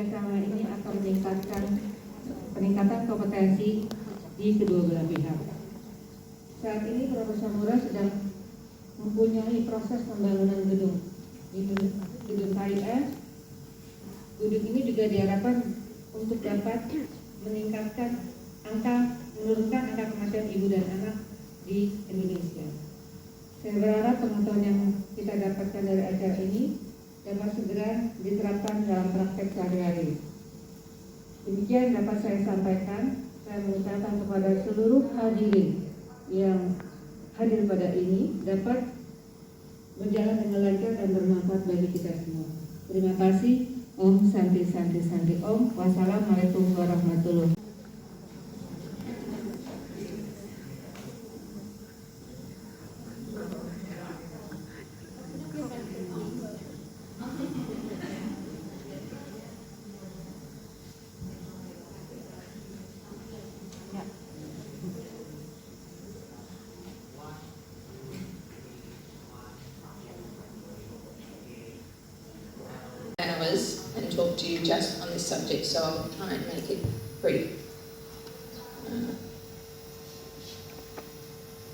kerjasama ini akan peningkatan kompetensi di kedua belah pihak. Saat ini Profesor Murah sedang mempunyai proses pembangunan gedung KIF. Gedung ini juga diharapkan untuk dapat menurunkan angka kematian ibu dan anak di Indonesia. Saya berharap pengetahuan yang kita dapatkan dari acara ini dapat segera diterapkan dalam praktek sehari-hari. Demikian dapat saya sampaikan. Saya mengucapkan kepada seluruh hadirin yang hadir pada ini dapat berjalan dengan lancar dan bermanfaat bagi kita semua. Terima kasih. Om Santi Santi Santi Om. Wassalamualaikum warahmatullahi wabarakatuh. Hours and talk to you just on this subject, so I'll try and make it brief.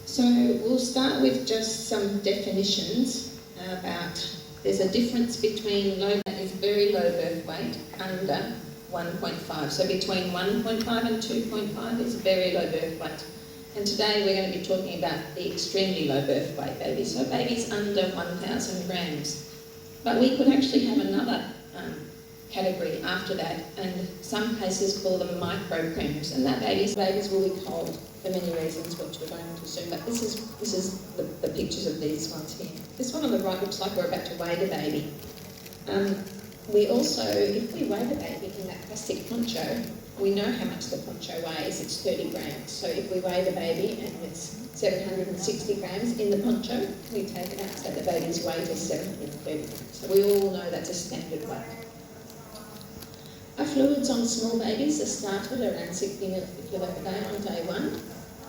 So we'll start with just some definitions about, there's a difference between low, that is very low birth weight, under 1.5. So between 1.5 and 2.5 is very low birth weight. And today we're going to be talking about the extremely low birth weight babies, so babies under 1,000 grams. But we could actually have another category after that, and some cases call them microcrems, and that babies will be cold for many reasons, which we're going to soon. But this is the pictures of these ones here. This one on the right looks like we're about to weigh the baby. We also, if we weigh the baby in that plastic poncho, we know how much the poncho weighs. It's 30 grams. So if we weigh the baby and it's 760 grams in the poncho, we take it out, so the baby's weight is 730 grams. So we all know that's a standard weight. Our fluids on small babies are started around 60 ml per day on day one,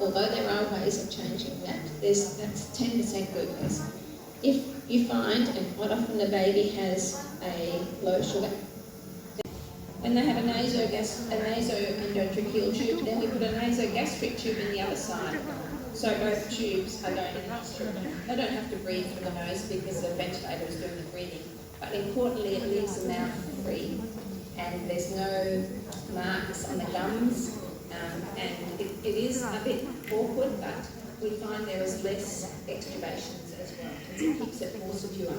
although there are ways of changing that. That's 10% glucose. If you find, and quite often the baby has a low sugar, when they have a nasoendotracheal tube, then we put a nasogastric tube in the other side. So both tubes are going in the nostril. They don't have to breathe through the nose because the ventilator is doing the breathing. But importantly, it leaves the mouth free, and there's no marks on the gums. And it is a bit awkward, but we find there is less extubations as well. It keeps it more secure,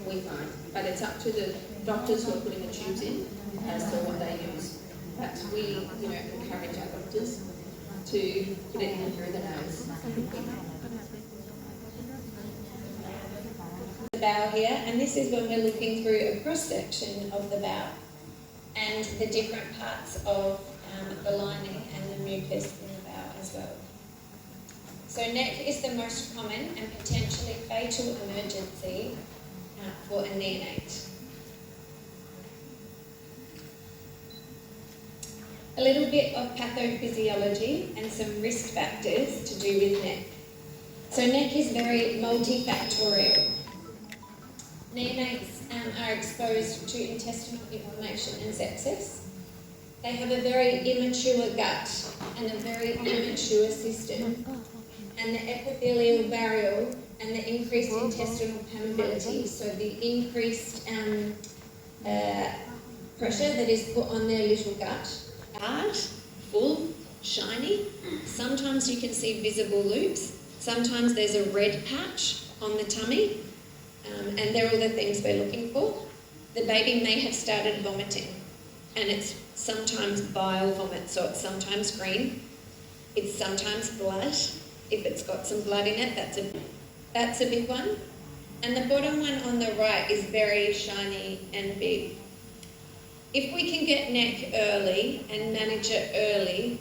we find. But it's up to the doctors who are putting the tubes in as to what they use. But we, encourage our doctors to put it in through the nose. The bowel here, and this is when we're looking through a cross-section of the bowel and the different parts of the lining and the mucus in the bowel as well. So neck is the most common and potentially fatal emergency for a neonate. A little bit of pathophysiology and some risk factors to do with neck. So neck is very multifactorial. Neonates are exposed to intestinal inflammation and sepsis. They have a very immature gut and a very immature system. And the epithelial barrier and the increased intestinal permeability, so the increased pressure that is put on their little gut, hard, full, shiny. Sometimes you can see visible loops. Sometimes there's a red patch on the tummy, and they're all the things we're looking for. The baby may have started vomiting, and it's sometimes bile vomit, so it's sometimes green. It's sometimes blood. If it's got some blood in it, that's a big one. And the bottom one on the right is very shiny and big. If we can get neck early and manage it early,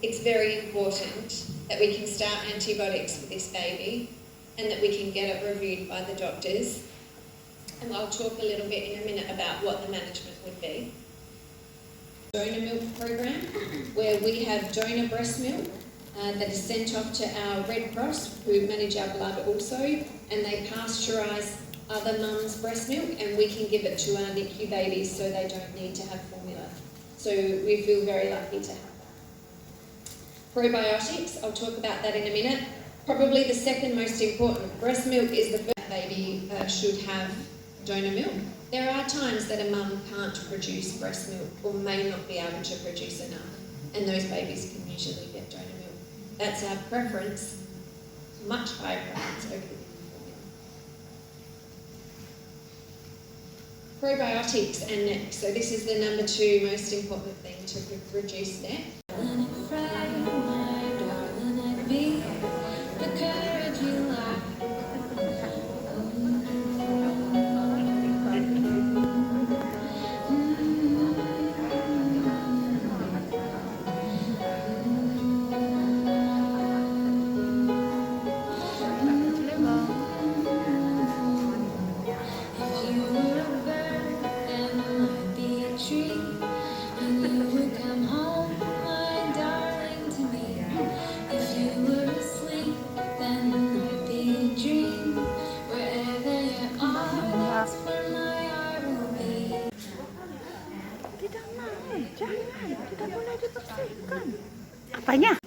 it's very important that we can start antibiotics for this baby and that we can get it reviewed by the doctors. And I'll talk a little bit in a minute about what the management would be. Donor milk program, where we have donor breast milk that is sent off to our Red Cross, who manage our blood also, and they pasteurise other mums' breast milk, and we can give it to our NICU babies so they don't need to have formula. So we feel very lucky to have that. Probiotics, I'll talk about that in a minute. Probably the second most important. Breast milk is the first baby should have donor milk. There are times that a mum can't produce breast milk or may not be able to produce enough, and those babies can usually get donor milk. That's our preference, much higher preference over the formula. Probiotics and NEC. So this is the number 2 most important thing to reduce NEC. Tidak mau, jangan, tidak boleh dibersihkan. Apanya?